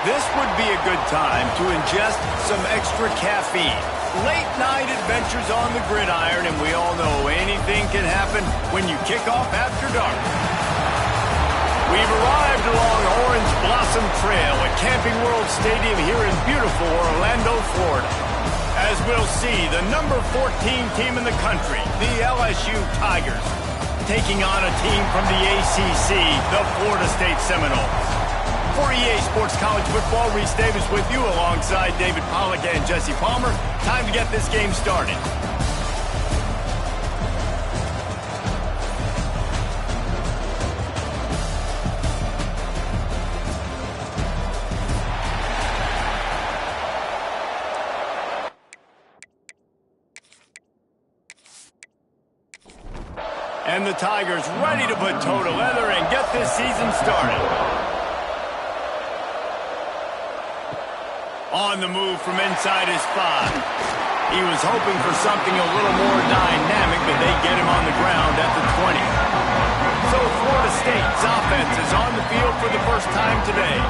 This would be a good time to ingest some extra caffeine. Late night adventures on the gridiron, and we all know anything can happen when you kick off after dark. We've arrived along Orange Blossom Trail at Camping World Stadium here in beautiful Orlando, Florida. As we'll see, the number 14 team in the country, the LSU Tigers, taking on a team from the ACC, the Florida State Seminoles. For EA Sports College Football, Reese Davis with you alongside David Pollack and Jesse Palmer. Time to get this game started. And the Tigers ready to put toe to leather and get this season started. On the move from inside his 5. He was hoping for something a little more dynamic, but they get him on the ground at the 20. So Florida State's offense is on the field for the first time today.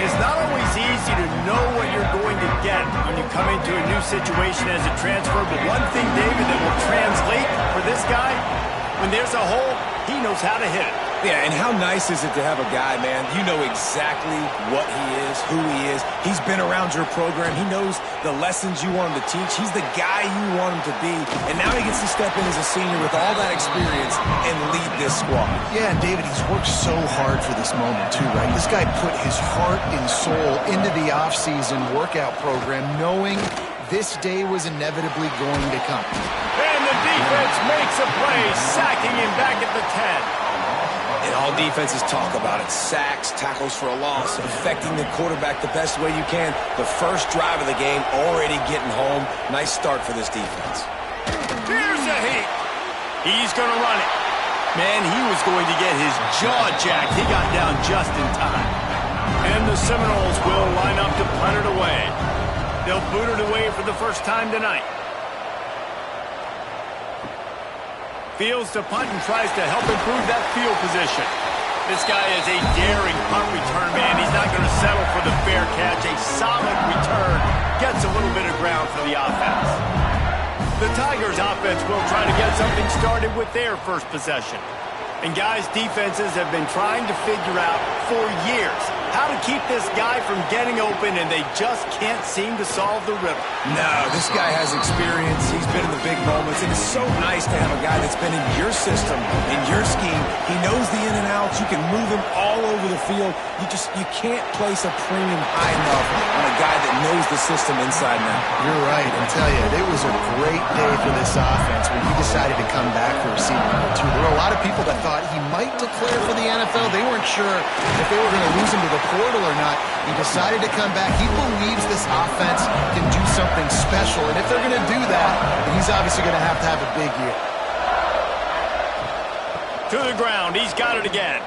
It's not always easy to know what you're going to get when you come into a new situation as a transfer, but one thing, David, that will translate for this guy, when there's a hole, he knows how to hit it. Yeah, and how nice is it to have a guy, man, you know exactly what he is, who he is. He's been around your program. He knows the lessons you want him to teach. He's the guy you want him to be. And now he gets to step in as a senior with all that experience and lead this squad. Yeah, and David, he's worked so hard for this moment too, right? This guy put his heart and soul into the offseason workout program knowing this day was inevitably going to come. And the defense makes a play, sacking him back at the 10. And all defenses talk about it. Sacks, tackles for a loss, affecting the quarterback the best way you can. The first drive of the game, already getting home. Nice start for this defense. Here's a hit. He's going to run it. Man, he was going to get his jaw jacked. He got down just in time. And the Seminoles will line up to punt it away. They'll boot it away for the first time tonight. Fields to punt and tries to help improve that field position. This guy is a daring punt return man. He's not going to settle for the fair catch. A solid return gets a little bit of ground for the offense. The Tigers' offense will try to get something started with their first possession. And guys, defenses have been trying to figure out for years how to keep this guy from getting open, and they just can't seem to solve the riddle. No, this guy has experience. He's been in the big moments, and it's so nice to have a guy that's been in your system, in your scheme. He knows the in and outs. You can move him all over the field. You can't place a premium high enough on a guy that knows the system inside and out. You're right. I tell you, it was a great day for this offense when he decided to come back for receiving number 2. There were a lot of people that thought he might declare for the NFL. They weren't sure if they were going to lose him to the portal or not. He decided to come back. He believes this offense can do something special, and if they're going to do that, he's obviously going to have a big year. To the ground. He's got it again.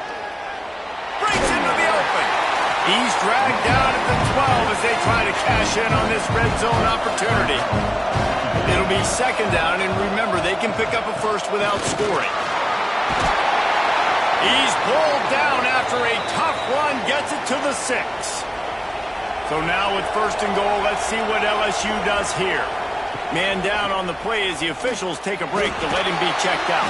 Breaks into the open. He's dragged down at the 12 as they try to cash in on this red zone opportunity. It'll be second down, and remember, they can pick up a first without scoring. He's pulled down after a tough run, gets it to the 6. So now with first and goal, let's see what LSU does here. Man down on the play as the officials take a break to let him be checked out.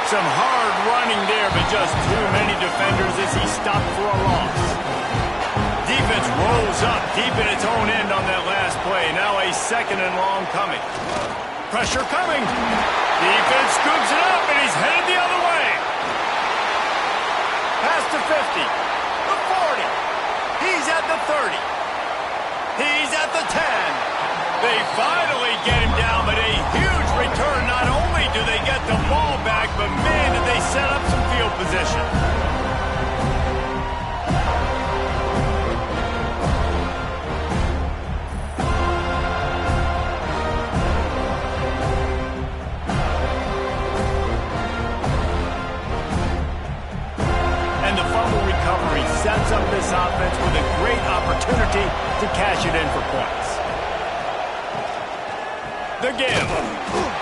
Some hard running there, but just too many defenders as he stopped for a loss. Defense rolls up deep in its own end on that last play. Now a second and long coming. Pressure coming. Defense scoops it up, and he's headed the other way. Pass to 50, the 40, he's at the 30, he's at the 10. They finally get him down, but a huge return. Not only do they get the ball back, but man, did they set up some field position. Sets up this offense with a great opportunity to cash it in for points. The give.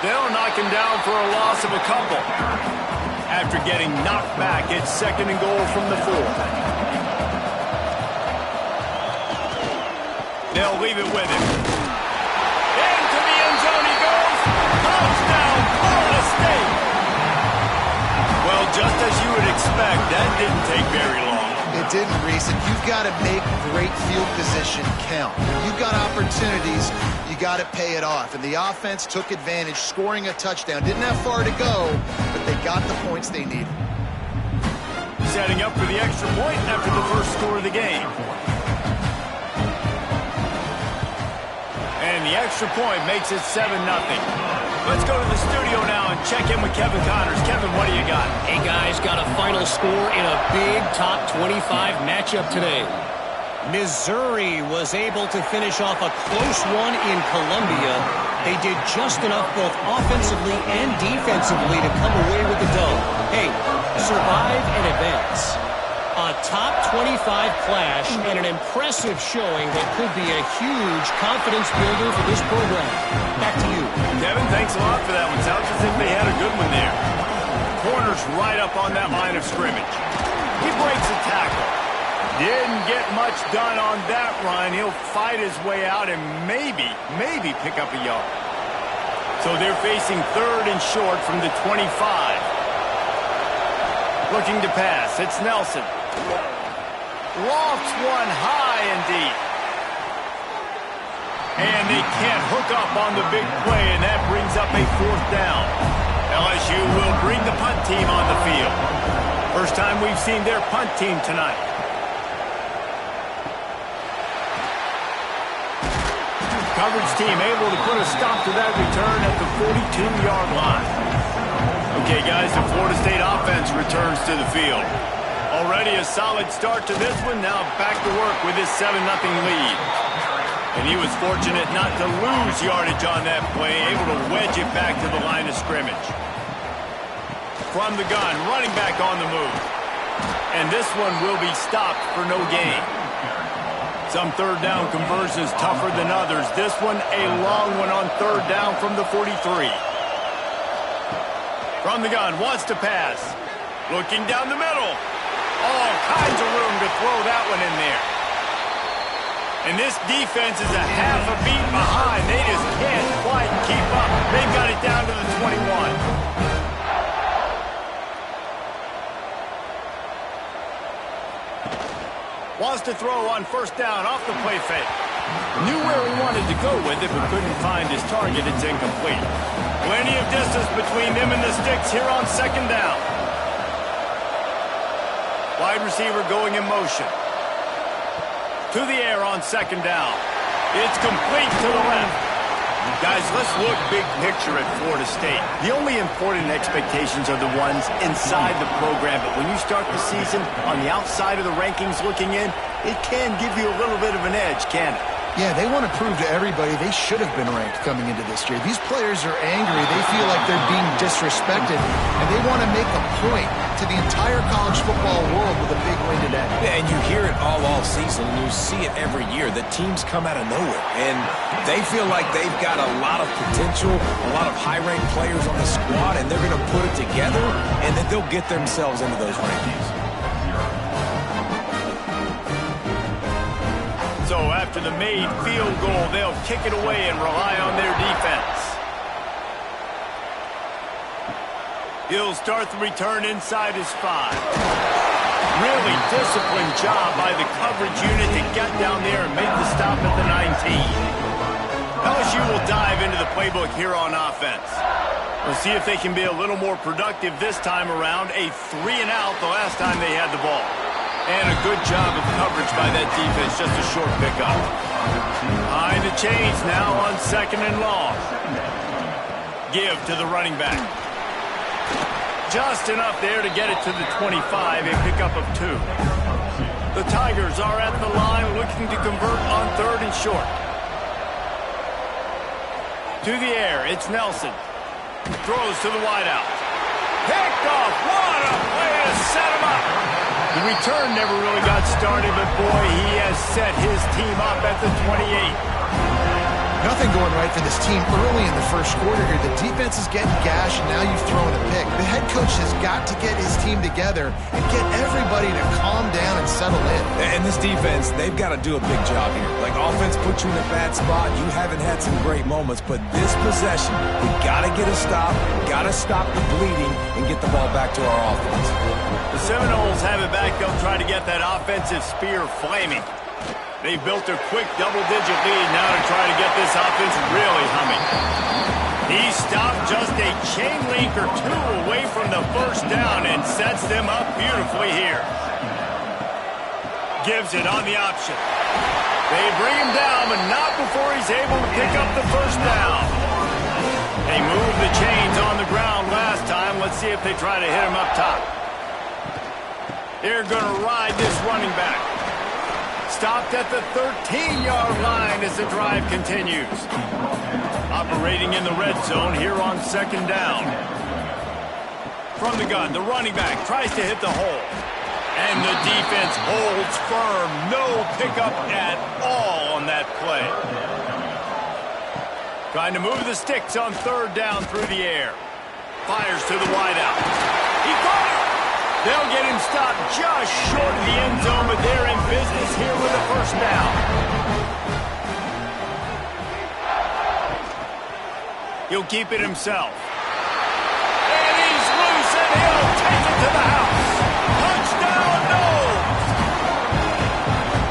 They'll knock him down for a loss of a couple. After getting knocked back, it's second and goal from the 4. They'll leave it with him. Into the end zone he goes. Touchdown, Florida State. Well, just as you would expect, that didn't take very long. It didn't, Reese, and you've got to make great field position count. When you've got opportunities, you got to pay it off. And the offense took advantage, scoring a touchdown. Didn't have far to go, but they got the points they needed. Setting up for the extra point after the first score of the game. And the extra point makes it 7-0. Let's go to the studio now and check in with Kevin Connors. Kevin, what do you got? Hey, guys, got a final score in a big top 25 matchup today. Missouri was able to finish off a close one in Columbia. They did just enough both offensively and defensively to come away with the dub. Hey, survive and advance. A top 25 clash and an impressive showing that could be a huge confidence builder for this program. Back to you. Kevin, thanks a lot for that one. Sounds as if they had a good one there. Corner's right up on that line of scrimmage. He breaks a tackle. Didn't get much done on that run. He'll fight his way out and maybe pick up a yard. So they're facing third and short from the 25. Looking to pass. It's Nelson. Lofts one high and deep. And they can't hook up on the big play, and that brings up a fourth down. LSU will bring the punt team on the field. First time we've seen their punt team tonight. Coverage team able to put a stop to that return at the 42-yard line. Okay, guys, the Florida State offense returns to the field. Already a solid start to this one. Now back to work with his 7-0 lead. And he was fortunate not to lose yardage on that play, able to wedge it back to the line of scrimmage. From the gun, running back on the move. And this one will be stopped for no gain. Some third down conversions tougher than others. This one a long one on third down from the 43. From the gun, wants to pass. Looking down the middle. All kinds of room to throw that one in there. And this defense is a half a beat behind. They just can't quite keep up. They've got it down to the 21. Wants to throw on first down off the play fake. Knew where he wanted to go with it, but couldn't find his target. It's incomplete. Plenty of distance between them and the sticks here on second down. Wide receiver going in motion. To the air on second down. It's complete to the left. Guys, let's look big picture at Florida State. The only important expectations are the ones inside the program, but when you start the season on the outside of the rankings looking in, it can give you a little bit of an edge, can't it? Yeah, they want to prove to everybody they should have been ranked coming into this year. These players are angry. They feel like they're being disrespected, and they want to make a point to the entire college football world with a big win today. Yeah, and you hear it all season, and you see it every year. The teams come out of nowhere, and they feel like they've got a lot of potential, a lot of high-ranked players on the squad, and they're going to put it together, and then they'll get themselves into those rankings. So after the made field goal, they'll kick it away and rely on their defense. He'll start the return inside his 5. Really disciplined job by the coverage unit to get down there and make the stop at the 19. LSU will dive into the playbook here on offense. We'll see if they can be a little more productive this time around. A 3-and-out the last time they had the ball. And a good job of coverage by that defense, just a short pickup. Behind the chains now on second and long. Give to the running back. Just enough there to get it to the 25, a pickup of 2. The Tigers are at the line looking to convert on third and short. To the air, it's Nelson. Throws to the wideout. Picked off. What a way to set him up. The return never really got started, but boy, he has set his team up at the 28. Nothing going right for this team early in the first quarter here. The defense is getting gashed, and now you've thrown a pick. The head coach has got to get his team together and get everybody to calm down and settle in. And this defense, they've got to do a big job here. Like, offense put you in a bad spot. You haven't had some great moments, but this possession, we got to get a stop, got to stop the bleeding, and get the ball back to our offense. The Seminoles have it back. They'll try to get that offensive spear flaming. They've built a quick double-digit lead now to try to get this offense really humming. He stopped just a chain link or two away from the first down and sets them up beautifully here. Gives it on the option. They bring him down, but not before he's able to pick up the first down. They moved the chains on the ground last time. Let's see if they try to hit him up top. They're going to ride this running back. Stopped at the 13-yard line as the drive continues. Operating in the red zone here on second down. From the gun, the running back tries to hit the hole. And the defense holds firm. No pickup at all on that play. Trying to move the sticks on third down through the air. Fires to the wideout. He caught it. They'll get him stopped just short of the end zone, but they're in business here with a first down. He'll keep it himself. And he's loose, and he'll take it to the house. Touchdown, Noles!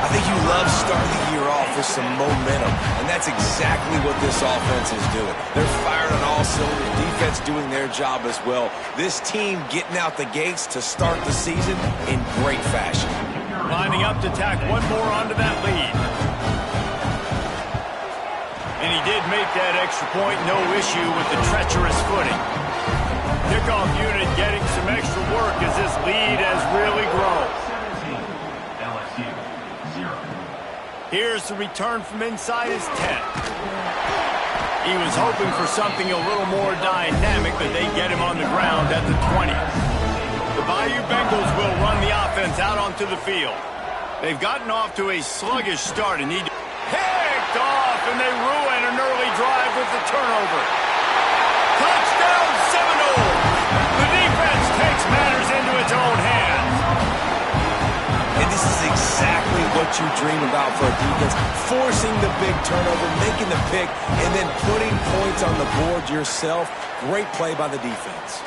I think you love starting the year off with some momentum, and that's exactly what this offense is doing. They're firing on all cylinders, defense doing their job as well. This team getting out the gates to start the season in great fashion. Lining up to tack one more onto that lead. And he did make that extra point, no issue with the treacherous footing. Kickoff unit getting some extra work as this lead has really grown. LSU 0. Here's the return from inside his 10. He was hoping for something a little more dynamic, but they get him on the ground at the 20. The Bayou Bengals will run the offense out onto the field. They've gotten off to a sluggish start and need to picked off, and they ruin an early drive with the turnover. Touchdown Seminoles! The defense takes matters into its own hands. And this is exactly what you dream about for a defense. Forcing the big turnover, making the pick, and then putting points on the board yourself. Great play by the defense.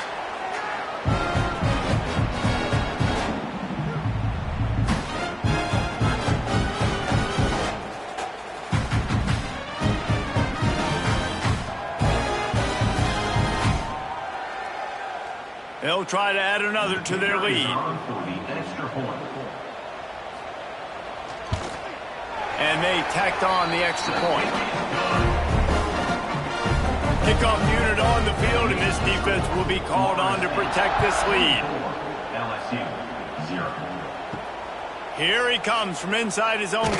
They'll try to add another to their lead. And they tacked on the extra point. Kickoff unit on the field, and this defense will be called on to protect this lead. LSU 0. Here he comes from inside his own 5.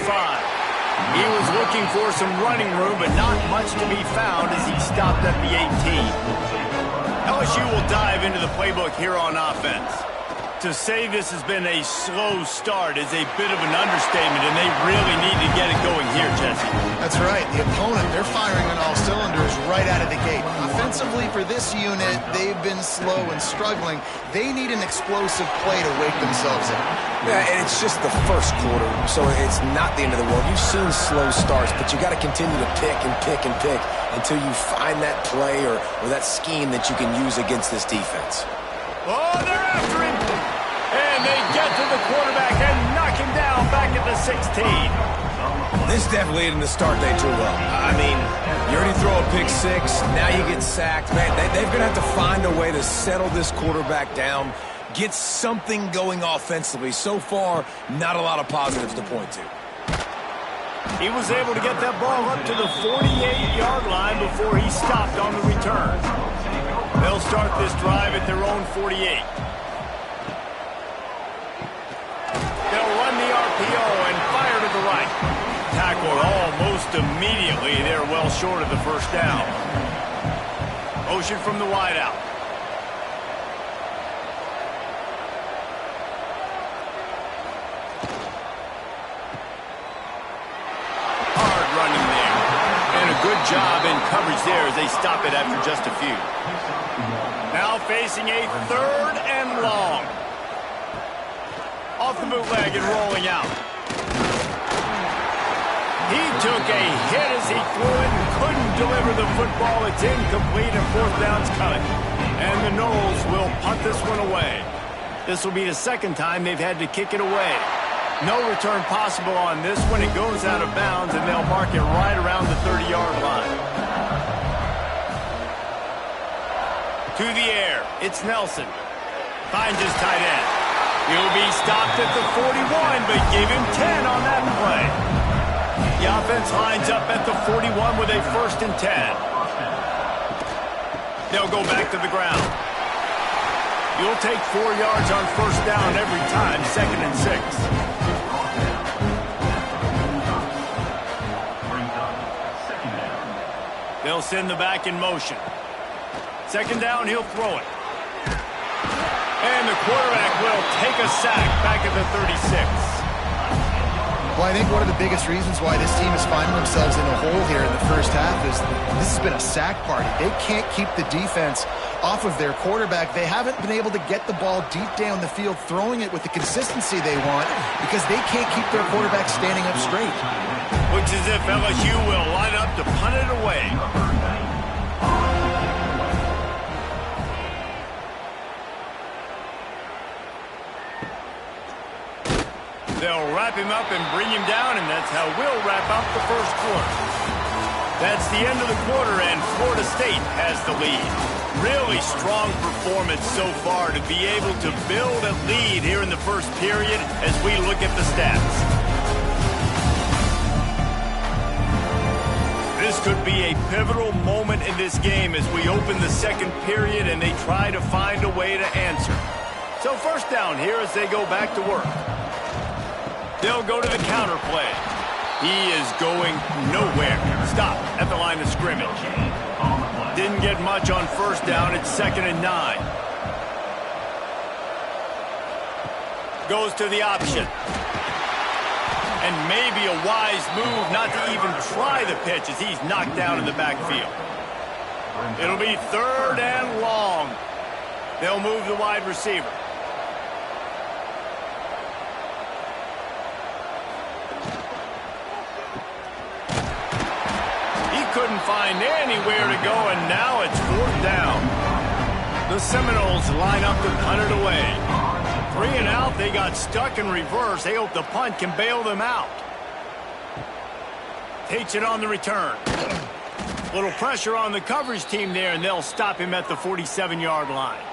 He was looking for some running room, but not much to be found as he stopped at the 18. LSU will dive into the playbook here on offense. To say this has been a slow start is a bit of an understatement, and they really need to get it going here, Jesse. That's right. The opponent, they're firing on all cylinders right out of the gate. Offensively for this unit, they've been slow and struggling. They need an explosive play to wake themselves up. Yeah, and it's just the first quarter, so it's not the end of the world. You've seen slow starts, but you got to continue to pick and pick and pick until you find that play or that scheme that you can use against this defense. Oh, they're after him. And they get to the quarterback and knock him down back at the 16. This definitely isn't the start they drew up. I mean, you already throw a pick 6, now you get sacked. Man, they're going to have to find a way to settle this quarterback down, get something going offensively. So far, not a lot of positives to point to. He was able to get that ball up to the 48-yard line before he stopped on the return. They'll start this drive at their own 48. They'll run the RPO and fire to the right. Tackled almost immediately. They're well short of the first down. Motion from the wideout. Hard running there. And a a good job in coverage there as they stop it after just a few. Now facing a 3rd and long. Off the bootleg and rolling out. He took a hit as he threw it and couldn't deliver the football. It's incomplete and 4th down's coming. And the Noles will punt this one away. This will be the 2nd time they've had to kick it away. No return possible on this one. It goes out of bounds, and they'll mark it right around the 30-yard line. To the air, it's Nelson. Finds his tight end. He'll be stopped at the 41, but give him 10 on that play. The offense lines up at the 41 with a 1st and 10. They'll go back to the ground. You'll take 4 yards on 1st down every time, 2nd and 6. They'll send the back in motion. 2nd down, he'll throw it. And the quarterback will take a sack back at the 36. Well, I think one of the biggest reasons why this team is finding themselves in a hole here in the first half is this has been a sack party. They can't keep the defense off of their quarterback. They haven't been able to get the ball deep down the field, throwing it with the consistency they want because they can't keep their quarterback standing up straight. Looks as if LSU will line up to punt it away. They'll wrap him up and bring him down, and that's how we'll wrap up the 1st quarter. That's the end of the quarter, and Florida State has the lead. Really strong performance so far to be able to build a lead here in the 1st period as we look at the stats. This could be a pivotal moment in this game as we open the 2nd period and they try to find a way to answer. So 1st down here as they go back to work. They'll go to the counter play. He is going nowhere. Stop at the line of scrimmage. Didn't get much on 1st down. It's 2nd and 9. Goes to the option. And maybe a wise move not to even try the pitch as he's knocked down in the backfield. It'll be 3rd and long. They'll move the wide receiver. Couldn't find anywhere to go, and now it's 4th down. The Seminoles line up to punt it away. 3 and out, they got stuck in reverse. They hope the punt can bail them out. Takes it on the return. Little pressure on the coverage team there, and they'll stop him at the 47-yard line.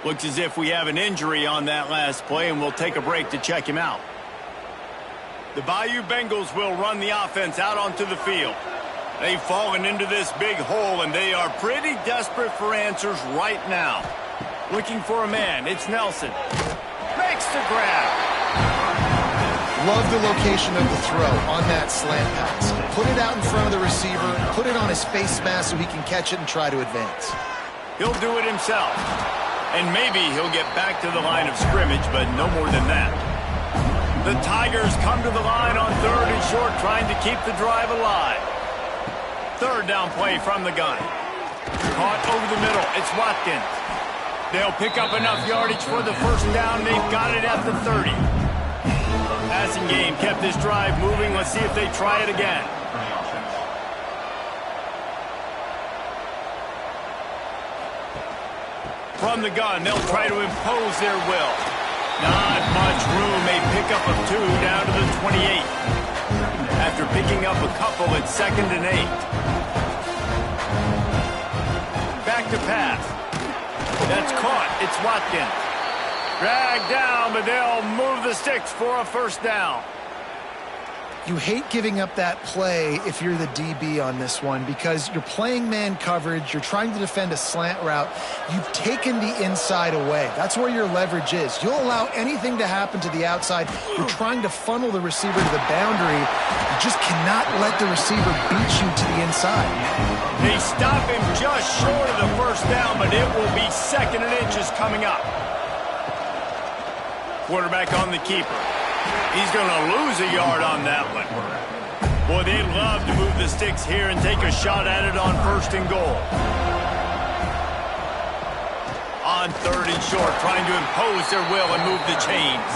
Looks as if we have an injury on that last play, and we'll take a break to check him out. The Bayou Bengals will run the offense out onto the field. They've fallen into this big hole, and they are pretty desperate for answers right now. Looking for a man. It's Nelson. Makes the grab. Love the location of the throw on that slant pass. Put it out in front of the receiver, put it on his face mask so he can catch it and try to advance. He'll do it himself. And maybe he'll get back to the line of scrimmage, but no more than that. The Tigers come to the line on 3rd and short, trying to keep the drive alive. 3rd down play from the gun. Caught over the middle. It's Watkins. They'll pick up enough yardage for the 1st down. They've got it at the 30. Passing game kept this drive moving. Let's see if they try it again. From the gun, they'll try to impose their will. Not much room. A pickup of 2 down to the 28. After picking up a couple, it's 2nd and 8. Back to pass. That's caught. It's Watkins. Dragged down, but they'll move the sticks for a 1st down. You hate giving up that play if you're the DB on this one because you're playing man coverage, you're trying to defend a slant route, you've taken the inside away. That's where your leverage is. You'll allow anything to happen to the outside. You're trying to funnel the receiver to the boundary. You just cannot let the receiver beat you to the inside. They stop him just short of the 1st down, but it will be 2nd and inches coming up. Quarterback on the keeper. He's going to lose a yard on that one. Boy, they'd love to move the sticks here and take a shot at it on 1st and goal. On 3rd and short, trying to impose their will and move the chains.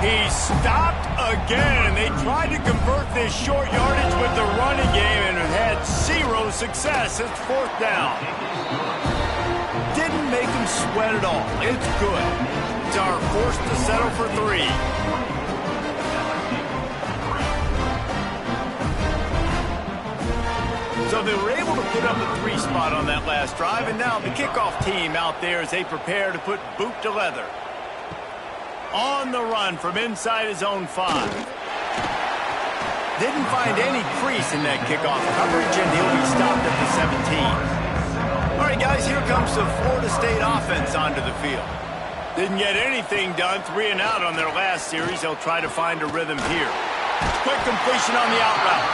He stopped again. They tried to convert this short yardage with the running game and had 0 success. It's 4th down. Didn't make him sweat at all. It's good. It's our forced to settle for 3. So they were able to put up a 3 spot on that last drive, and now the kickoff team out there as they prepare to put boot to leather. On the run from inside his own 5. Didn't find any crease in that kickoff coverage, and he'll be stopped at the 17. All right, guys, here comes the Florida State offense onto the field. Didn't get anything done, 3 and out on their last series. They'll try to find a rhythm here. Quick completion on the out route.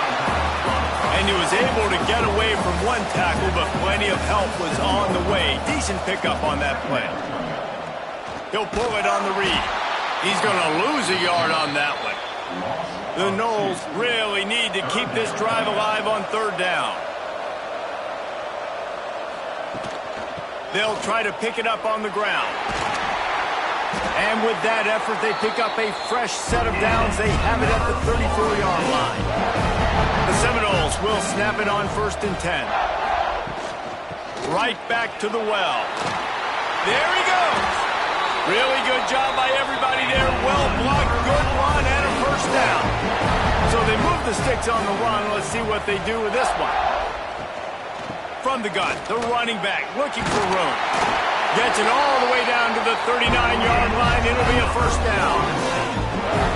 And he was able to get away from 1 tackle, but plenty of help was on the way. Decent pickup on that play. He'll pull it on the read. He's going to lose a yard on that one. The Noles really need to keep this drive alive on 3rd down. They'll try to pick it up on the ground. And with that effort, they pick up a fresh set of downs. They have it at the 34-yard line. The Seminoles will snap it on 1st and 10. Right back to the well. There he goes. Really good job by everybody there. Well blocked, good run, and a 1st down. So they move the sticks on the run. Let's see what they do with this one. From the gun, the running back looking for room. Gets it all the way down to the 39-yard line. It'll be a 1st down.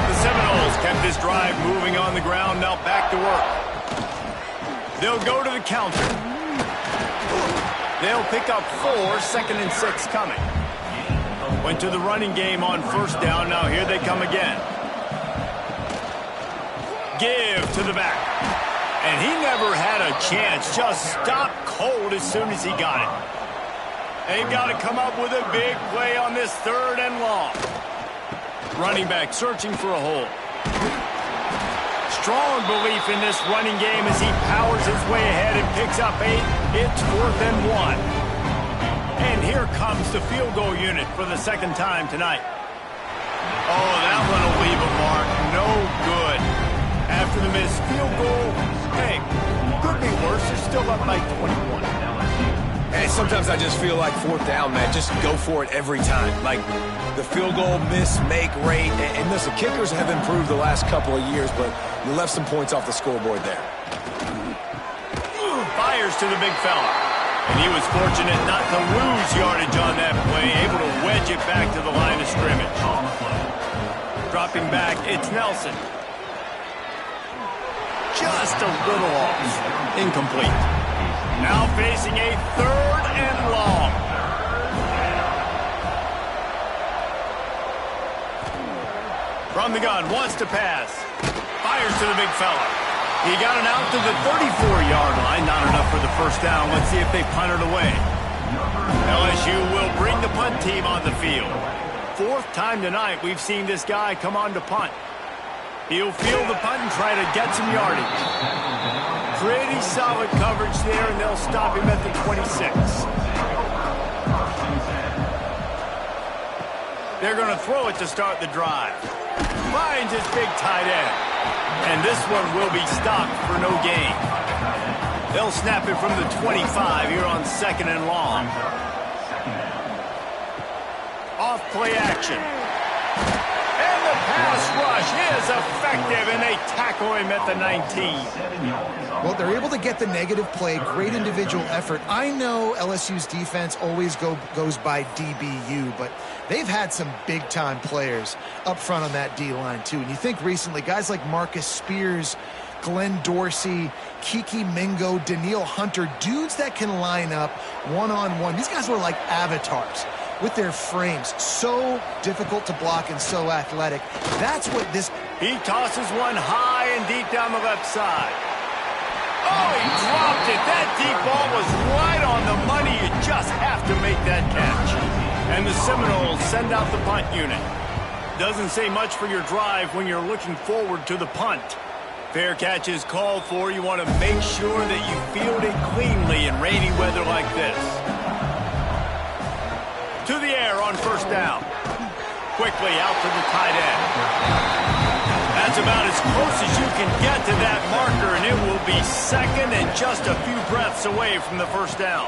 The Seminoles kept this drive moving on the ground. Now back to work. They'll go to the counter. They'll pick up 4, 2nd and 6 coming. Went to the running game on 1st down. Now here they come again. Give to the back. And he never had a chance. Just stopped cold as soon as he got it. They've got to come up with a big play on this 3rd and long. Running back searching for a hole. Strong belief in this running game as he powers his way ahead and picks up 8. It's 4th and 1. And here comes the field goal unit for the 2nd time tonight. Oh, that one will leave a mark. No good. After the missed field goal, hey, could be worse. They're still up by 21. Hey, sometimes I just feel like 4th down, man. Just go for it every time. Like the field goal miss-make rate. And listen, kickers have improved the last couple of years, but you left some points off the scoreboard there. Fires to the big fella. And he was fortunate not to lose yardage on that play, able to wedge it back to the line of scrimmage. Dropping back, it's Nelson. Just a little off. Incomplete. Now facing a 3rd and long. From the gun, wants to pass. Fires to the big fella. He got it out to the 34-yard line. Not enough for the 1st down. Let's see if they punt it away. LSU will bring the punt team on the field. 4th time tonight we've seen this guy come on to punt. He'll field the punt and try to get some yardage. Pretty solid coverage there, and they'll stop him at the 26. They're going to throw it to start the drive. Finds his big tight end. And this one will be stopped for no gain. They'll snap it from the 25 here on 2nd and long. Off play action. And the pass rush is effective, and they tackle him at the 19. Well, they're able to get the negative play, great individual effort. I know LSU's defense always goes by DBU, but they've had some big-time players up front on that D-line, too. And you think recently, guys like Marcus Spears, Glenn Dorsey, Kiki Mingo, Daniil Hunter, dudes that can line up one-on-one. These guys were like avatars with their frames. So difficult to block and so athletic. That's what this... He tosses one high and deep down the left side. Oh, he dropped it. That deep ball was right on the money. You just have to make that catch. And the Seminoles send out the punt unit. Doesn't say much for your drive when you're looking forward to the punt. Fair catch is called for. You want to make sure that you field it cleanly in rainy weather like this. To the air on first down. Quickly out to the tight end. That's about as close as you can get to that marker, and it will be second and just a few breaths away from the first down.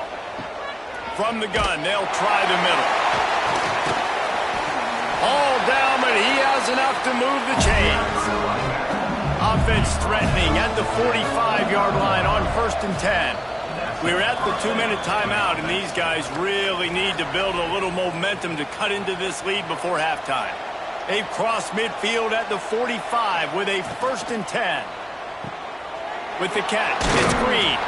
From the gun, they'll try the middle. All down, but he has enough to move the chains. Offense threatening at the 45-yard line on 1st and 10. We're at the 2-minute timeout, and these guys really need to build a little momentum to cut into this lead before halftime. They've crossed midfield at the 45 with a 1st and 10. With the catch, it's Green.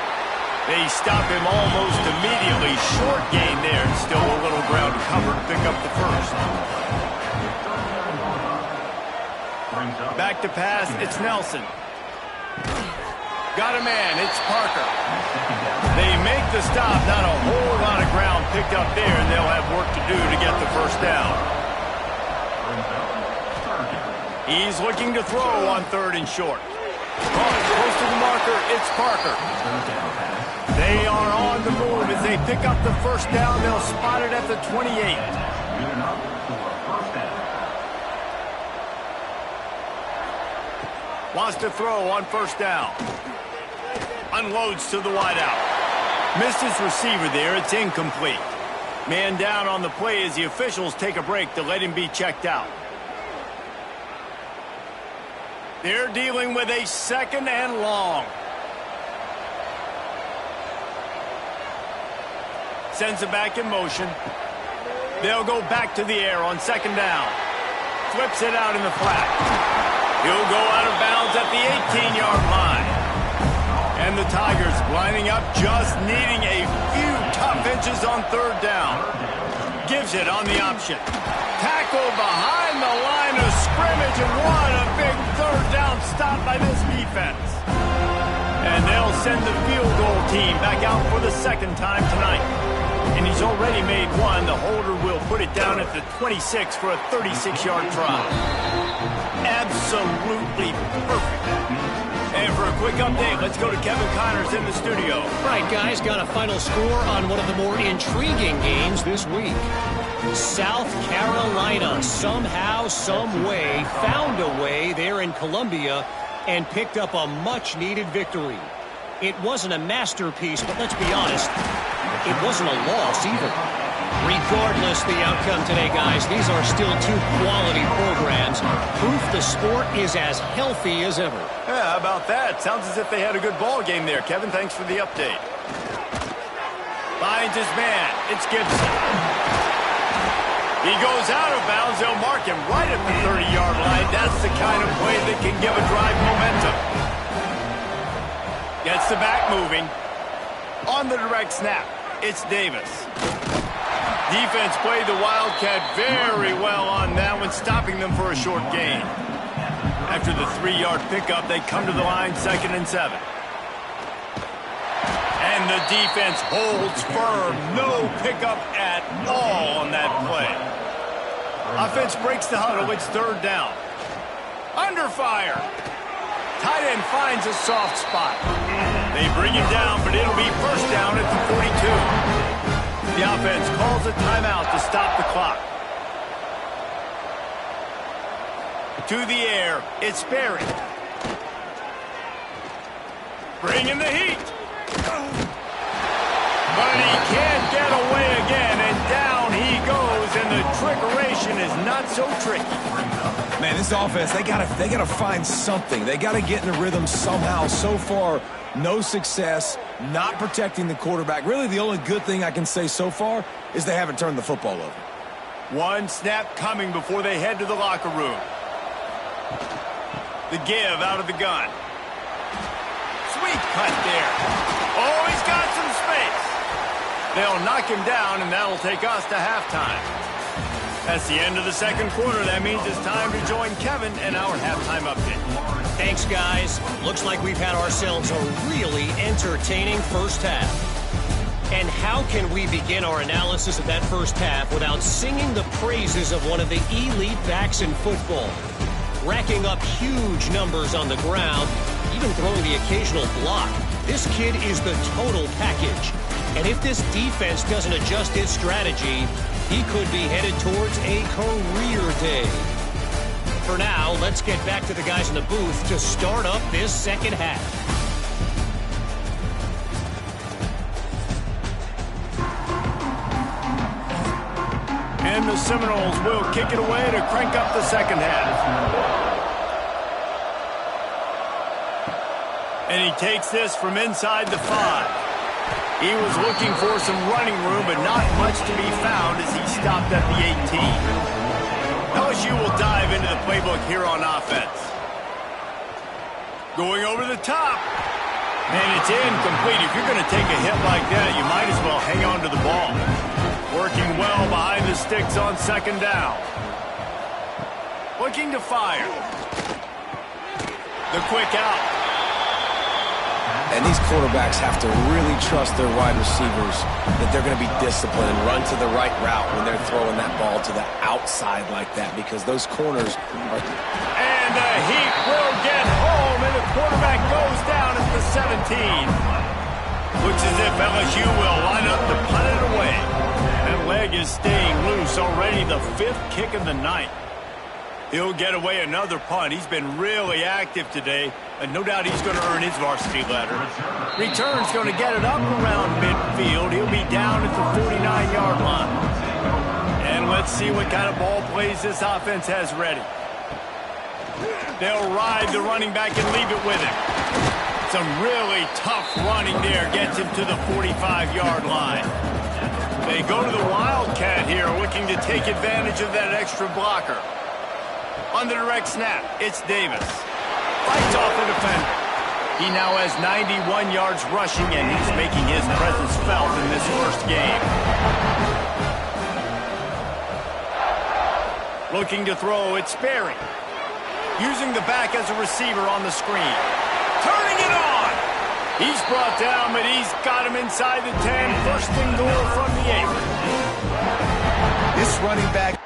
They stop him almost immediately. Short gain there, and still a little ground to cover to pick up the first. Back to pass, it's Nelson. Got a man, it's Parker. They make the stop, not a whole lot of ground picked up there, and they'll have work to do to get the first down. He's looking to throw on 3rd and short. Close to the marker, it's Parker. They are on the move as they pick up the first down. They'll spot it at the 28. Wants to throw on 1st down. Unloads to the wideout. Missed his receiver there. It's incomplete. Man down on the play as the officials take a break to let him be checked out. They're dealing with a 2nd and long. Sends it back in motion. They'll go back to the air on 2nd down. Flips it out in the flat. He'll go out of bounds at the 18-yard line. And the Tigers lining up, just needing a few tough inches on 3rd down. Gives it on the option. Tackle behind the line of scrimmage, and what a big 3rd down stop by this defense. And they'll send the field goal team back out for the 2nd time tonight. And he's already made one. The holder will put it down at the 26 for a 36-yard try. Absolutely perfect. And for a quick update, let's go to Kevin Connors in the studio. All right, guys, got a final score on one of the more intriguing games this week. South Carolina somehow, some way, found a way there in Columbia and picked up a much-needed victory. It wasn't a masterpiece, but let's be honest, it wasn't a loss either. Regardless the outcome today, guys, these are still 2 quality programs. Proof the sport is as healthy as ever. Yeah, how about that? Sounds as if they had a good ball game there. Kevin, thanks for the update. Finds his man. It's Gibson. He goes out of bounds. They'll mark him right at the 30-yard line. That's the kind of play that can give a drive momentum. Gets the back moving. On the direct snap, it's Davis. Defense played the Wildcat very well on that one, stopping them for a short gain. After the 3-yard pickup, they come to the line 2nd and 7. And the defense holds firm. No pickup at all on that play. Offense breaks the huddle. It's 3rd down. Under fire. Tight end finds a soft spot. They bring him down, but it'll be 1st down at the 42. The offense calls a timeout to stop the clock. To the air, it's Barry. Bringing the heat. But he can't get away again, and down he goes, and the trickeration is not so tricky. Man, this offense, they gotta find something. They gotta get in a rhythm somehow. So far, no success, not protecting the quarterback. Really, the only good thing I can say so far is they haven't turned the football over. One snap coming before they head to the locker room. The give out of the gun. Sweet cut there. Oh, he's got some space. They'll knock him down, and that'll take us to halftime. That's the end of the 2nd quarter. That means it's time to join Kevin and our halftime update. Thanks, guys. Looks like we've had ourselves a really entertaining first half. And how can we begin our analysis of that first half without singing the praises of one of the elite backs in football? Racking up huge numbers on the ground, even throwing the occasional block. This kid is the total package. And if this defense doesn't adjust its strategy, he could be headed towards a career day. For now, let's get back to the guys in the booth to start up this second half. And the Seminoles will kick it away to crank up the second half. And he takes this from inside the 5. He was looking for some running room, but not much to be found as he stopped at the 18. LSU will dive into the playbook here on offense. Going over the top. And it's incomplete. If you're going to take a hit like that, you might as well hang on to the ball. Working well behind the sticks on second down. Looking to fire. The quick out. And these quarterbacks have to really trust their wide receivers that they're going to be disciplined and run to the right route when they're throwing that ball to the outside like that, because those corners are... And the heat will get home, and the quarterback goes down at the 17. Looks as if LSU will line up to punt it away. That leg is staying loose already, the 5th kick of the night. He'll get away another punt. He's been really active today, and no doubt he's going to earn his varsity letter. Return's going to get it up around midfield. He'll be down at the 49-yard line. And let's see what kind of ball plays this offense has ready. They'll ride the running back and leave it with him. Some really tough running there gets him to the 45-yard line. They go to the Wildcat here, looking to take advantage of that extra blocker. On the direct snap, it's Davis. Fights off the defender. He now has 91 yards rushing, and he's making his presence felt in this first game. Looking to throw, it's Sperry. Using the back as a receiver on the screen. Turning it on! He's brought down, but he's got him inside the 10. First and goal from the 8. This running back...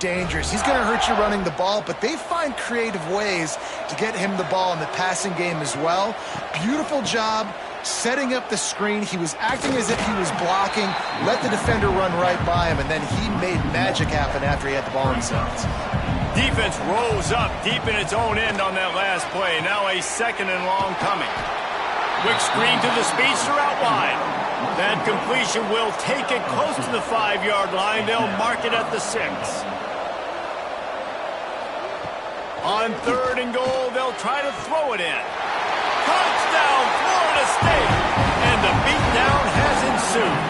dangerous. He's going to hurt you running the ball, but they find creative ways to get him the ball in the passing game as well. Beautiful job setting up the screen. He was acting as if he was blocking, let the defender run right by him, and then he made magic happen after he had the ball in his hands. Defense rose up deep in its own end on that last play. Now a second and long coming. Quick screen to the speedster out wide. That completion will take it close to the 5-yard line. They'll mark it at the 6. On third and goal, they'll try to throw it in. Touchdown, Florida State! And the beatdown has ensued.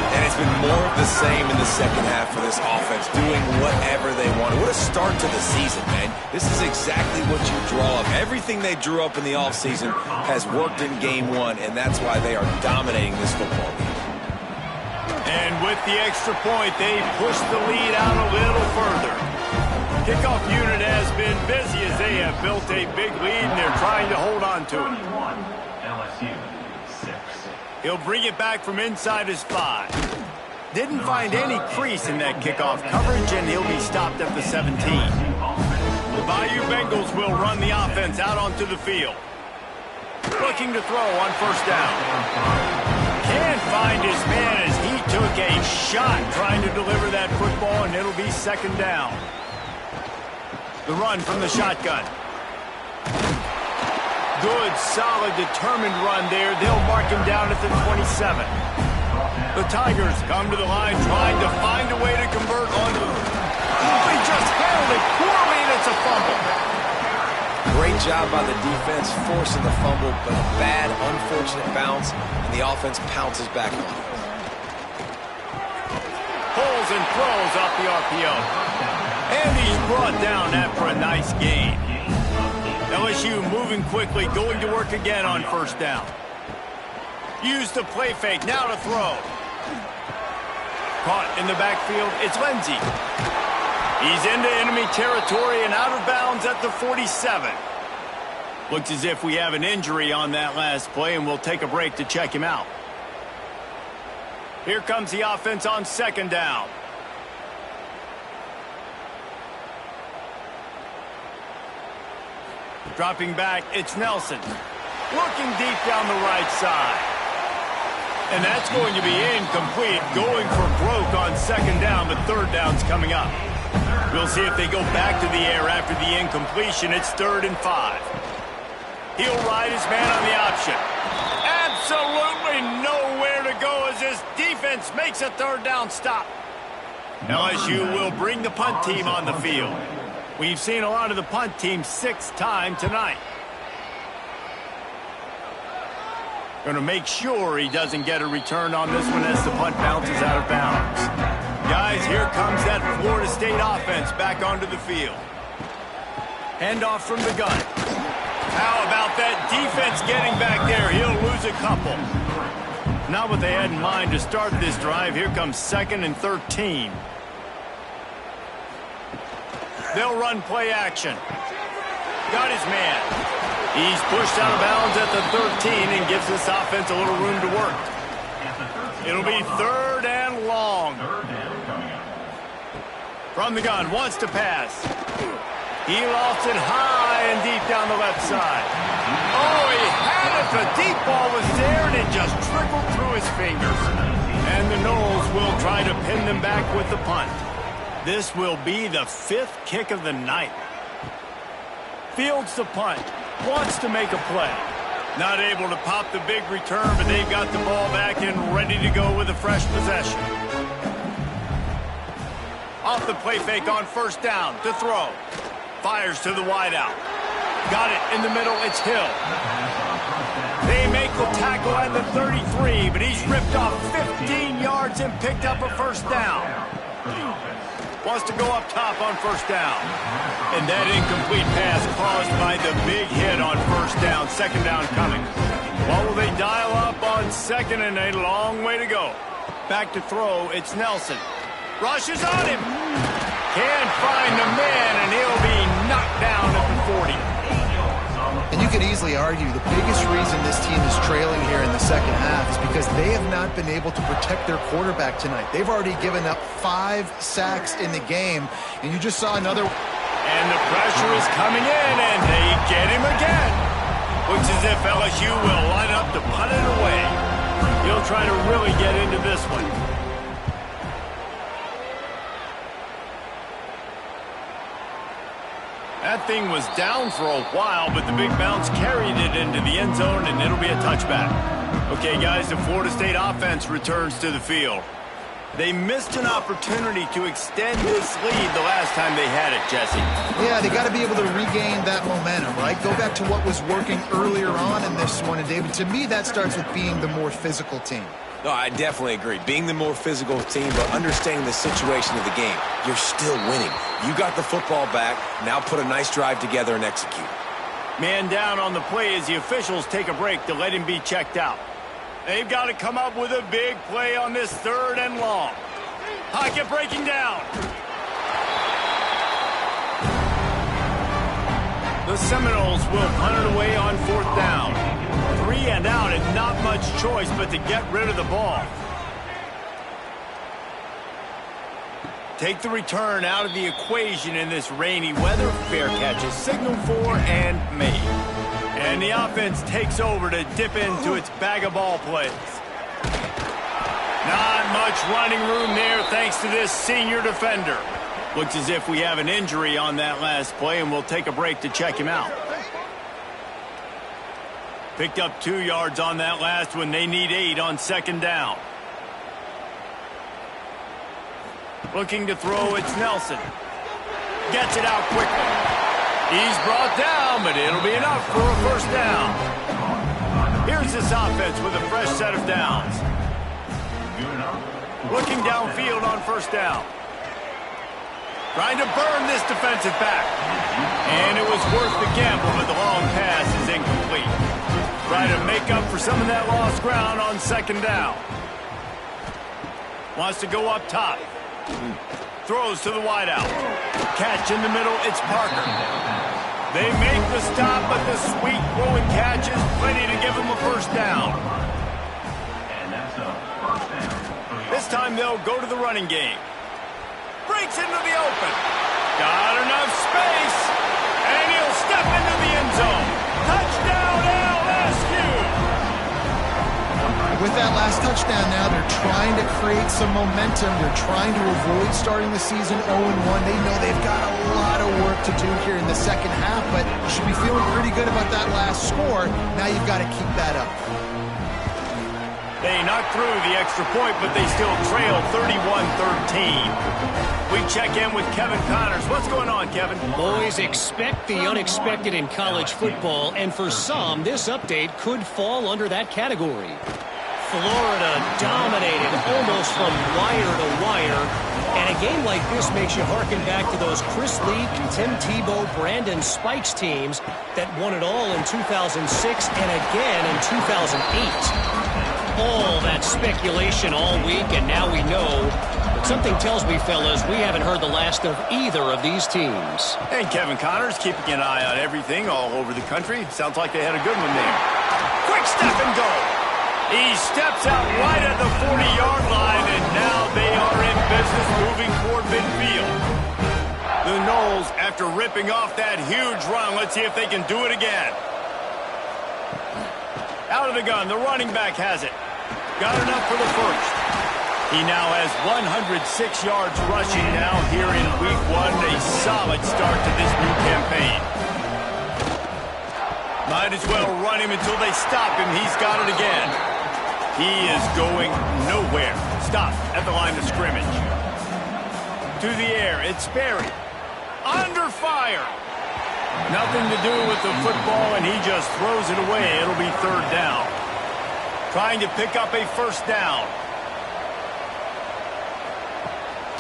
And it's been more of the same in the second half for this offense, doing whatever they want. What a start to the season, man. This is exactly what you draw up. Everything they drew up in the offseason has worked in game 1, and that's why they are dominating this football game. And with the extra point, they push the lead out a little further. Kickoff unit has been busy as they have built a big lead, and they're trying to hold on to it. LSU 6. He'll bring it back from inside his 5. Didn't find any crease in that kickoff coverage, and he'll be stopped at the 17. The Bayou Bengals will run the offense out onto the field. Looking to throw on first down. Can't find his man as he took a shot trying to deliver that football, and it'll be second down. The run from the shotgun. Good, solid, determined run there. They'll mark him down at the 27. The Tigers come to the line trying to find a way to convert on. They just handled it poorly, and it's a fumble. Great job by the defense forcing the fumble, but a bad, unfortunate bounce, and the offense pounces back on it. Pulls and throws off the RPO. And he's brought down after a nice gain. LSU moving quickly, going to work again on first down. Use the play fake, now to throw. Caught in the backfield, it's Lindsey. He's into enemy territory and out of bounds at the 47. Looks as if we have an injury on that last play, and we'll take a break to check him out. Here comes the offense on second down. Dropping back, it's Nelson. Looking deep down the right side. And that's going to be incomplete. Going for broke on second down, but third down's coming up. We'll see if they go back to the air after the incompletion. It's 3rd and 5. He'll ride his man on the option. Absolutely nowhere to go as this defense makes a 3rd down stop. LSU will bring the punt team on the field. We've seen a lot of the punt team 6th time tonight. Going to make sure he doesn't get a return on this one as the punt bounces out of bounds. Guys, here comes that Florida State offense back onto the field. Handoff from the gun. How about that defense getting back there? He'll lose a couple. Not what they had in mind to start this drive. Here comes 2nd and 13. They'll run play action. Got his man. He's pushed out of bounds at the 13 and gives this offense a little room to work. It'll be 3rd and long. From the gun, wants to pass. He lost it high and deep down the left side. Oh, he had it. The deep ball was there, and it just trickled through his fingers. And the Noles will try to pin them back with the punt. This will be the 5th kick of the night. Fields the punt. Wants to make a play. Not able to pop the big return, but they've got the ball back and ready to go with a fresh possession. Off the play fake on 1st down to throw. Fires to the wideout. Got it in the middle. It's Hill. They make the tackle at the 33, but he's ripped off 15 yards and picked up a 1st down. Wants to go up top on 1st down. And that incomplete pass caused by the big hit on 1st down. 2nd down coming. What will they dial up on 2nd and a long way to go? Back to throw, it's Nelson. Rushes on him. Can't find the man, and he'll be knocked down at the 40. And you could easily argue the biggest reason this team is trailing here in the second half is because they have not been able to protect their quarterback tonight. They've already given up 5 sacks in the game, and you just saw another. And the pressure is coming in, and they get him again. Looks as if LSU will line up to punt it away. He'll try to really get into this one. That thing was down for a while, but the big bounce carried it into the end zone, and it'll be a touchback. Okay, guys, the Florida State offense returns to the field. They missed an opportunity to extend this lead the last time they had it, Jesse. Yeah, they got to be able to regain that momentum, right? Go back to what was working earlier on in this one, and David, to me, that starts with being the more physical team. No, I definitely agree. Being the more physical team, but understanding the situation of the game. You're still winning. You got the football back. Now put a nice drive together and execute. Man down on the play as the officials take a break to let him be checked out. They've got to come up with a big play on this 3rd and long. Pocket breaking down. The Seminoles will punt it away on 4th down. 3 and out, and not much choice but to get rid of the ball. Take the return out of the equation in this rainy weather. Fair catch is signaled for and made. And the offense takes over to dip into its bag of ball plays. Not much running room there thanks to this senior defender. Looks as if we have an injury on that last play, and we'll take a break to check him out. Picked up 2 yards on that last one. They need 8 on 2nd down. Looking to throw, it's Nelson. Gets it out quickly. He's brought down, but it'll be enough for a 1st down. Here's this offense with a fresh set of downs. Looking downfield on 1st down. Trying to burn this defensive back. And it was worth the gamble, but the long pass is incomplete. Trying to make up for some of that lost ground on 2nd down. Wants to go up top. Throws to the wideout. Catch in the middle, it's Parker. They make the stop, but the sweet throwing catch is plenty to give them a 1st down. This time they'll go to the running game. Breaks into the open. Got enough space. And he'll step into the end With that last touchdown now, they're trying to create some momentum. They're trying to avoid starting the season 0-1. They know they've got a lot of work to do here in the second half, but you should be feeling pretty good about that last score. Now you've got to keep that up. They knocked through the extra point, but they still trail 31-13. We check in with Kevin Connors. What's going on, Kevin? Boys, expect the unexpected in college football, and for some, this update could fall under that category. Florida dominated almost from wire to wire, and a game like this makes you harken back to those Chris Leak, Tim Tebow, Brandon Spikes teams that won it all in 2006 and again in 2008. All that speculation all week, and now we know. But something tells me, fellas, we haven't heard the last of either of these teams. And Kevin Connors keeping an eye on everything all over the country. Sounds like they had a good one there. Quick step and go. He steps out right at the 40-yard line, and now they are in business moving toward midfield. The Noles, after ripping off that huge run, let's see if they can do it again. Out of the gun, the running back has it. Got enough for the first. He now has 106 yards rushing now here in week 1. A solid start to this new campaign. Might as well run him until they stop him. He's got it again. He is going nowhere. Stop at the line of scrimmage. To the air, it's Sperry. Under fire. Nothing to do with the football, and he just throws it away. It'll be third down. Trying to pick up a first down.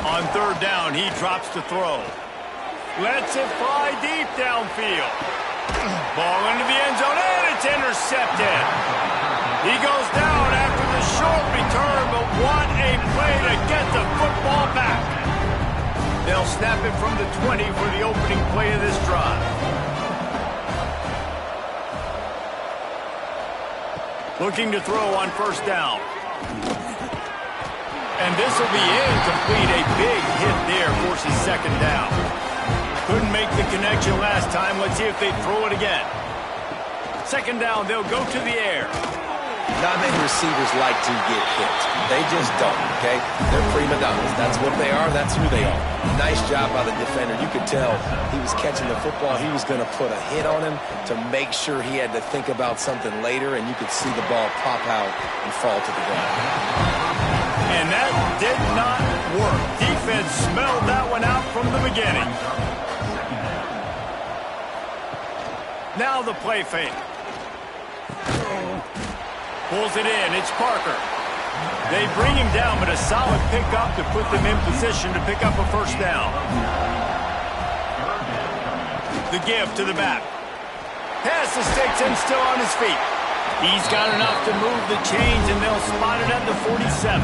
On third down, he drops to throw. Lets it fly deep downfield. Ball into the end zone, and it's intercepted. He goes down after the short return, but what a play to get the football back. They'll snap it from the 20 for the opening play of this drive. Looking to throw on first down. And this will be incomplete. A big hit there forces second down. Couldn't make the connection last time. Let's see if they throw it again. Second down, they'll go to the air. Not many receivers like to get hit. They just don't, okay? They're prima donnas. That's what they are. That's who they are. Nice job by the defender. You could tell he was catching the football. He was going to put a hit on him to make sure he had to think about something later, and you could see the ball pop out and fall to the ground. And that did not work. Defense smelled that one out from the beginning. Now the play fake. Pulls it in. It's Parker. They bring him down, but a solid pickup to put them in position to pick up a first down. The give to the back. Passes takes him still on his feet. He's got enough to move the chains, and they'll spot it at the 47.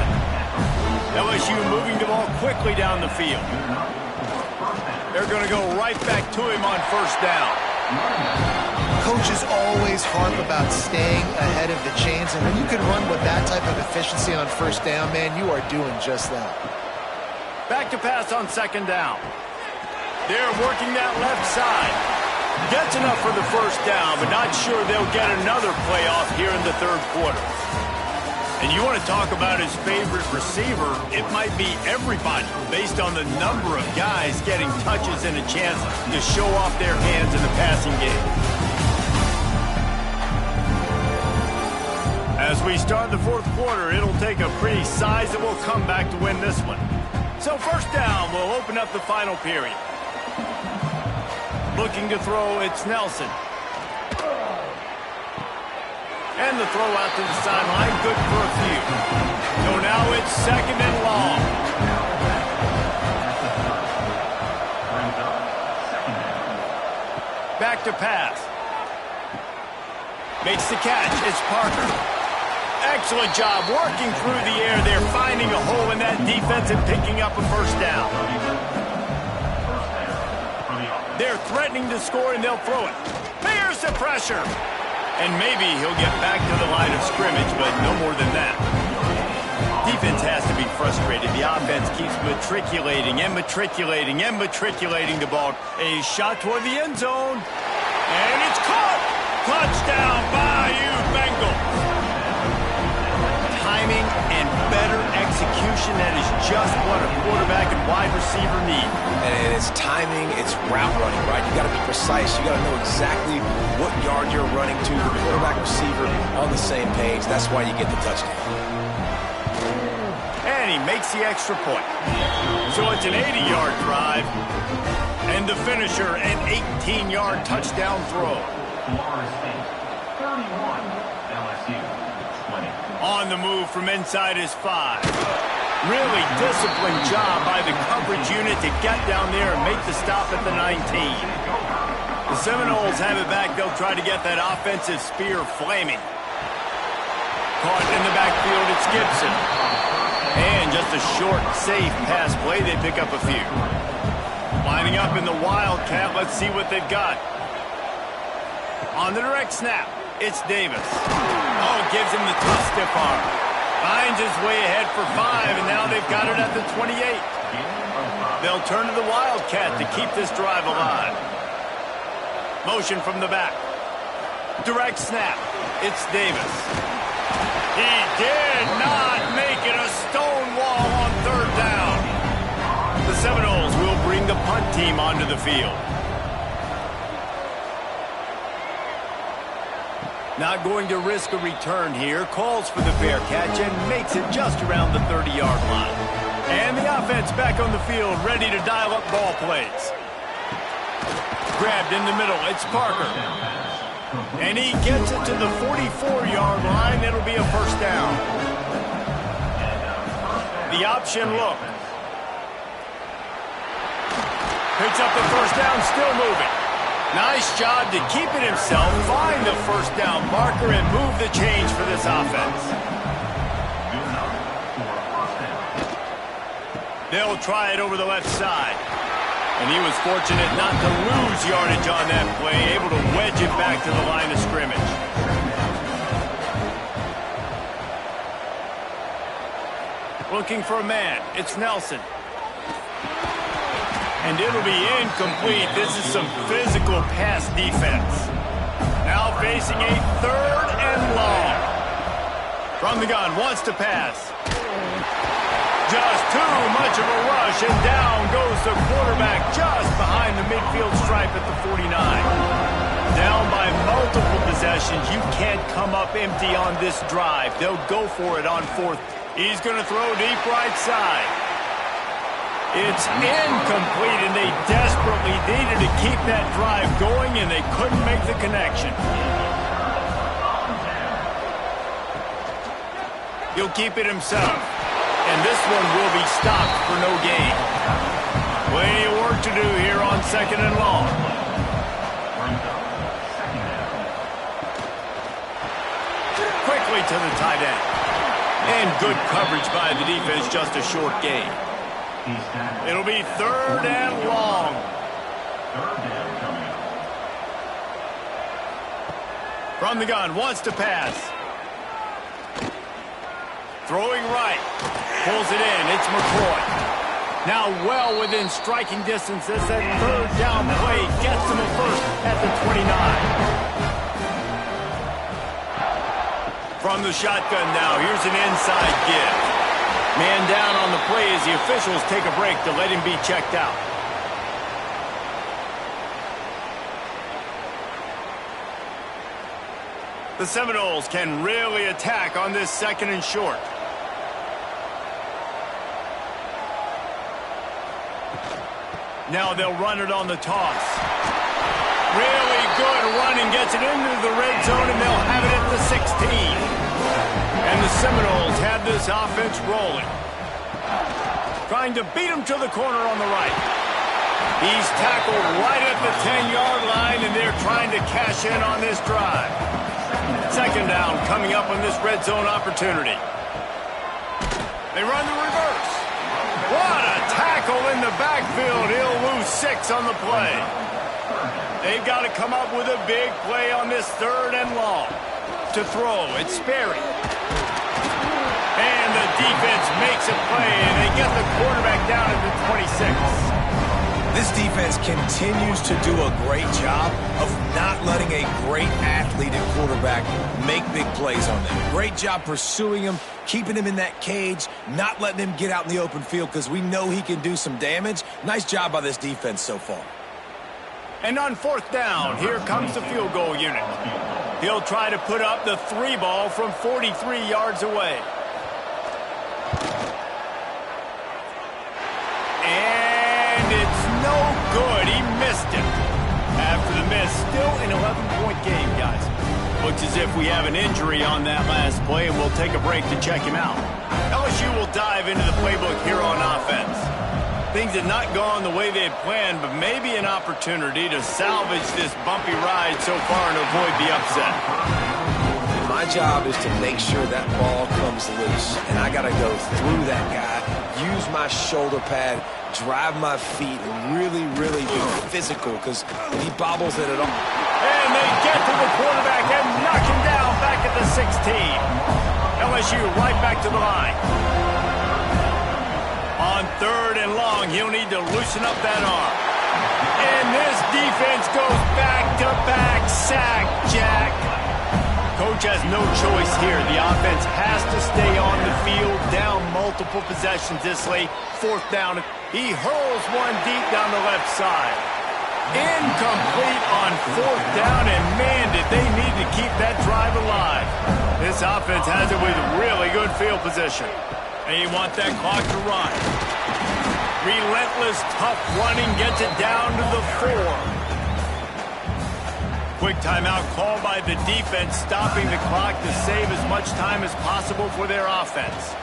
LSU moving the ball quickly down the field. They're going to go right back to him on first down. Coaches always harp about staying ahead of the chains, and when you can run with that type of efficiency on first down, man, you are doing just that. Back to pass on second down. They're working that left side. Gets enough for the first down, but not sure they'll get another playoff here in the third quarter. And you want to talk about his favorite receiver, it might be everybody based on the number of guys getting touches and a chance to show off their hands in the passing game. As we start the fourth quarter, it'll take a pretty sizable comeback to win this one. So first down will open up the final period. Looking to throw, it's Nelson. And the throw out to the sideline, good for a few. So now it's second and long. Back to pass. Makes the catch, it's Parker. Excellent job working through the air. They're finding a hole in that defense and picking up a first down. They're threatening to score, and they'll throw it. Here's the pressure. And maybe he'll get back to the line of scrimmage, but no more than that. Defense has to be frustrated. The offense keeps matriculating and matriculating and matriculating the ball. A shot toward the end zone. And it's caught. Touchdown, Bayou Bengals. better execution. That is just what a quarterback and wide receiver need. And it's timing, it's route running, right? You got to be precise. You got to know exactly what yard you're running to. The quarterback, receiver on the same page. That's why you get the touchdown. And he makes the extra point. So it's an 80-yard drive. And the finisher, an 18-yard touchdown throw. Florida State, 31. LSU, 20. On the move from inside his 5. Really disciplined job by the coverage unit to get down there and make the stop at the 19. The Seminoles have it back. They'll try to get that offensive spear flaming. Caught in the backfield, it's Gibson. And just a short, safe pass play. They pick up a few. Lining up in the Wildcat. Let's see what they've got. On the direct snap, it's Davis. Oh, gives him the tough stiff arm. Finds his way ahead for 5, and now they've got it at the 28. They'll turn to the Wildcat to keep this drive alive. Motion from the back. Direct snap. It's Davis. He did not make it a stone wall on 3rd down. The Seminoles will bring the punt team onto the field. Not going to risk a return here. Calls for the fair catch and makes it just around the 30-yard line. And the offense back on the field, ready to dial up ball plays. Grabbed in the middle, it's Parker. And he gets it to the 44-yard line. It'll be a first down. The option look. Picks up the first down, still moving. Nice job to keep it himself, find the first down marker, and move the change for this offense. They'll try it over the left side. And he was fortunate not to lose yardage on that play, able to wedge it back to the line of scrimmage. Looking for a man, it's Nelson. And it'll be incomplete. This is some physical pass defense. Now facing a 3rd and long. From the gun, wants to pass. Just too much of a rush, and down goes the quarterback just behind the midfield stripe at the 49. Down by multiple possessions. You can't come up empty on this drive. They'll go for it on 4th. He's going to throw deep right side. It's incomplete, and they desperately needed to keep that drive going, and they couldn't make the connection. He'll keep it himself, and this one will be stopped for no gain. Plenty of work to do here on 2nd and long. Quickly to the tight end. And good coverage by the defense, just a short gain. It'll be 3rd and long. From the gun, wants to pass. Throwing right. Pulls it in. It's McCoy. Now well within striking distance. This that 3rd down play gets him a first at the 29. From the shotgun now, here's an inside give. Man down on the play as the officials take a break to let him be checked out. The Seminoles can really attack on this 2nd and short. Now they'll run it on the toss. Really good running, gets it into the red zone, and they'll have it at the 16. And the Seminoles have this offense rolling. Trying to beat him to the corner on the right. He's tackled right at the 10-yard line, and they're trying to cash in on this drive. 2nd down coming up on this red zone opportunity. They run the reverse. What a tackle in the backfield. He'll lose 6 on the play. They've got to come up with a big play on this 3rd and long. To throw, it's Sperry. And the defense makes a play, and they get the quarterback down at the 26. This defense continues to do a great job of not letting a great athlete and quarterback make big plays on them. Great job pursuing him, keeping him in that cage, not letting him get out in the open field because we know he can do some damage. Nice job by this defense so far. And on fourth down, here comes the field goal unit. He'll try to put up the 3 ball from 43 yards away. And it's no good. He missed it. After the miss, still an 11-point game, guys. Looks as if we have an injury on that last play, and we'll take a break to check him out. LSU will dive into the playbook here on offense. Things had not gone the way they had planned, but maybe an opportunity to salvage this bumpy ride so far and avoid the upset. My job is to make sure that ball comes loose, and I got to go through that guy, use my shoulder pad, drive my feet, and really, really be physical because he bobbles it at all. And they get to the quarterback and knock him down back at the 16. LSU right back to the line. On third and long, he'll need to loosen up that arm. And this defense goes back-to-back sack, Jack. Coach has no choice here. The offense has to stay on the field, down multiple possessions this late. Fourth down. He hurls one deep down the left side. Incomplete on fourth down, and man, did they need to keep that drive alive. This offense has it with really good field position. They want that clock to run. Relentless, tough running gets it down to the 4. Quick timeout called by the defense, stopping the clock to save as much time as possible for their offense.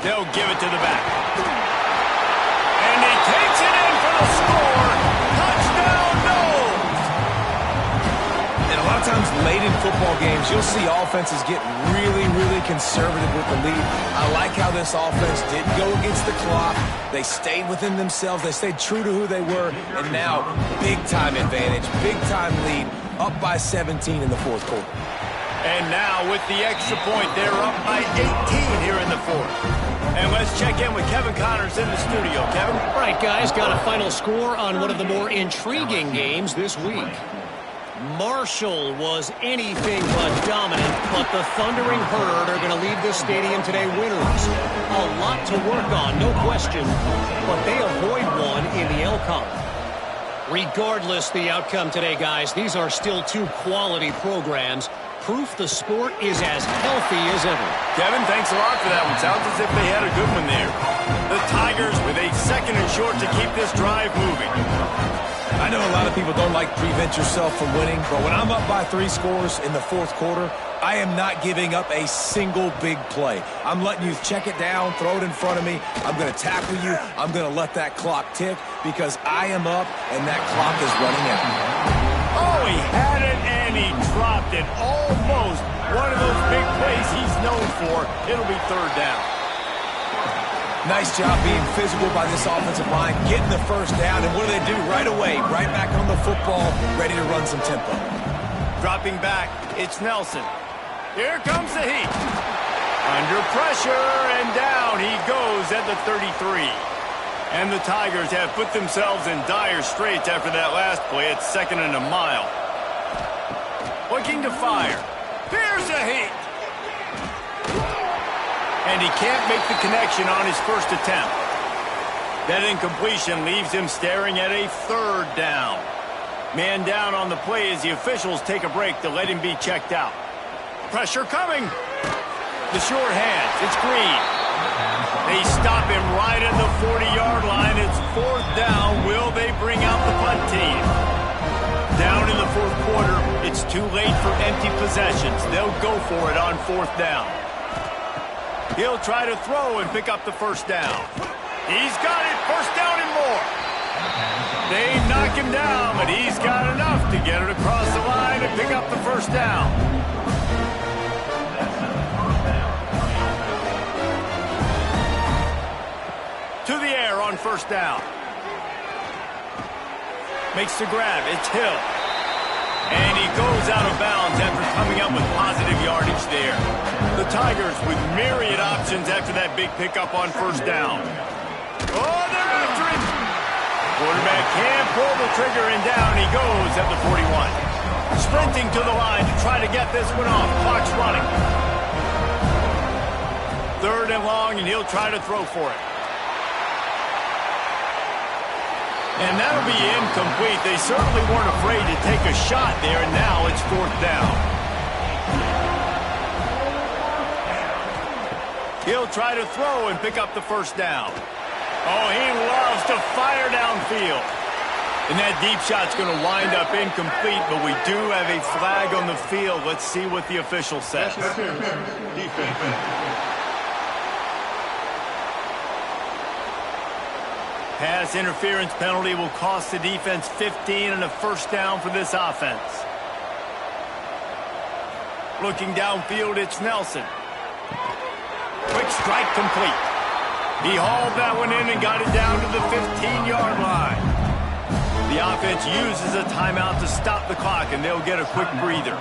They'll give it to the back. And he takes it in for the score. Touchdown, Noles! And a lot of times late in football games, you'll see offenses get really, really conservative with the lead. I like how this offense didn't go against the clock. They stayed within themselves. They stayed true to who they were. And now, big-time advantage, big-time lead, up by 17 in the fourth quarter. And now with the extra point, they're up by 18 here in the fourth. And let's check in with Kevin Connors in the studio. Kevin? All right, guys, got a final score on one of the more intriguing games this week. Marshall was anything but dominant, but the Thundering Herd are going to leave this stadium today winners. A lot to work on, no question, but they avoid one in the Elcon. Regardless the outcome today, guys, these are still 2 quality programs. Proof the sport is as healthy as ever. Kevin, thanks a lot for that one. Sounds as if they had a good one there. The Tigers with a 2nd and short to keep this drive moving. I know a lot of people don't like prevent yourself from winning, but when I'm up by 3 scores in the fourth quarter, I am not giving up a single big play. I'm letting you check it down, throw it in front of me. I'm going to tackle you. I'm going to let that clock tick because I am up and that clock is running out. Oh, he had it and he dropped it. Almost one of those big plays he's known for. It'll be 3rd down. Nice job being physical by this offensive line, getting the first down, and what do they do right away? Right back on the football, ready to run some tempo. Dropping back, it's Nelson. Here comes the heat. Under pressure, and down he goes at the 33. And the Tigers have put themselves in dire straits after that last play. It's 2nd and a mile. Looking to fire. Here's the heat. And he can't make the connection on his first attempt. That incompletion leaves him staring at a 3rd down. Man down on the play as the officials take a break to let him be checked out. Pressure coming. The short hands. It's Green. They stop him right at the 40-yard line. It's 4th down. Will they bring out the punt team? Down in the fourth quarter, it's too late for empty possessions. They'll go for it on 4th down. He'll try to throw and pick up the first down. He's got it. First down and more. They knock him down, but he's got enough to get it across the line and pick up the first down. To the air on 1st down. Makes the grab. It's Hill. And he goes out of bounds after coming up with positive yardage there. The Tigers with myriad options after that big pickup on 1st down. Oh, they're after him. Quarterback can't pull the trigger, and down he goes at the 41. Sprinting to the line to try to get this one off. Clock's running. 3rd and long, and he'll try to throw for it. And that'll be incomplete. They certainly weren't afraid to take a shot there, and now it's 4th down. He'll try to throw and pick up the 1st down. Oh, he loves to fire downfield. And that deep shot's going to wind up incomplete, but we do have a flag on the field. Let's see what the official says. Pass interference penalty will cost the defense 15 and a 1st down for this offense. Looking downfield, it's Nelson. Quick strike complete. He hauled that one in and got it down to the 15-yard line. The offense uses a timeout to stop the clock, and they'll get a quick breather.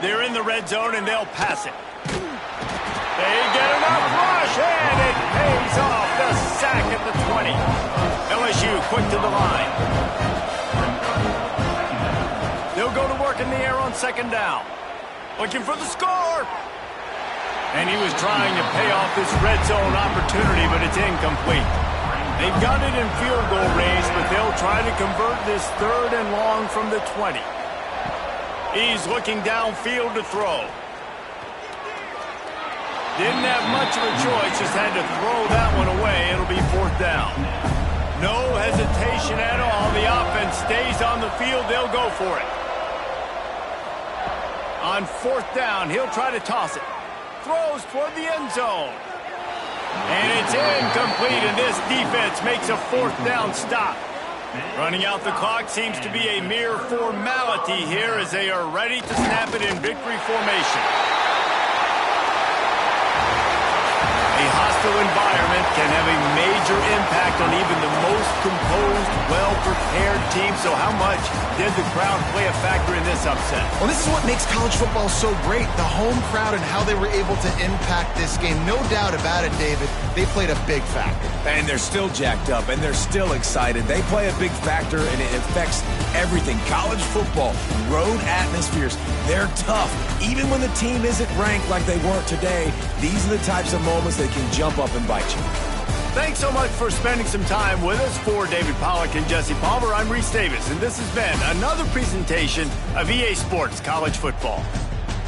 They're in the red zone, and they'll pass it. They get enough rush, and it pays off. The sack at the 20. LSU quick to the line. They'll go to work in the air on 2nd down. Looking for the score. And he was trying to pay off this red zone opportunity, but it's incomplete. They've got it in field goal range, but they'll try to convert this 3rd and long from the 20. He's looking downfield to throw. Didn't have much of a choice, just had to throw that one away. It'll be 4th down. No hesitation at all. The offense stays on the field. They'll go for it. On 4th down, he'll try to toss it. Throws toward the end zone. And it's incomplete, and this defense makes a 4th down stop. Running out the clock seems to be a mere formality here as they are ready to snap it in victory formation. A hostile environment can have a major impact on even the most composed, well-prepared team. So how much did the crowd play a factor in this upset? Well, this is what makes college football so great. The home crowd and how they were able to impact this game. No doubt about it, David. They played a big factor. And they're still jacked up, and they're still excited. They play a big factor, and it affects everything. College football, road atmospheres, they're tough. Even when the team isn't ranked like they weren't today, these are the types of moments that can jump up and bite you. Thanks so much for spending some time with us. For David Pollack and Jesse Palmer, I'm Reese Davis, and this has been another presentation of EA Sports College Football.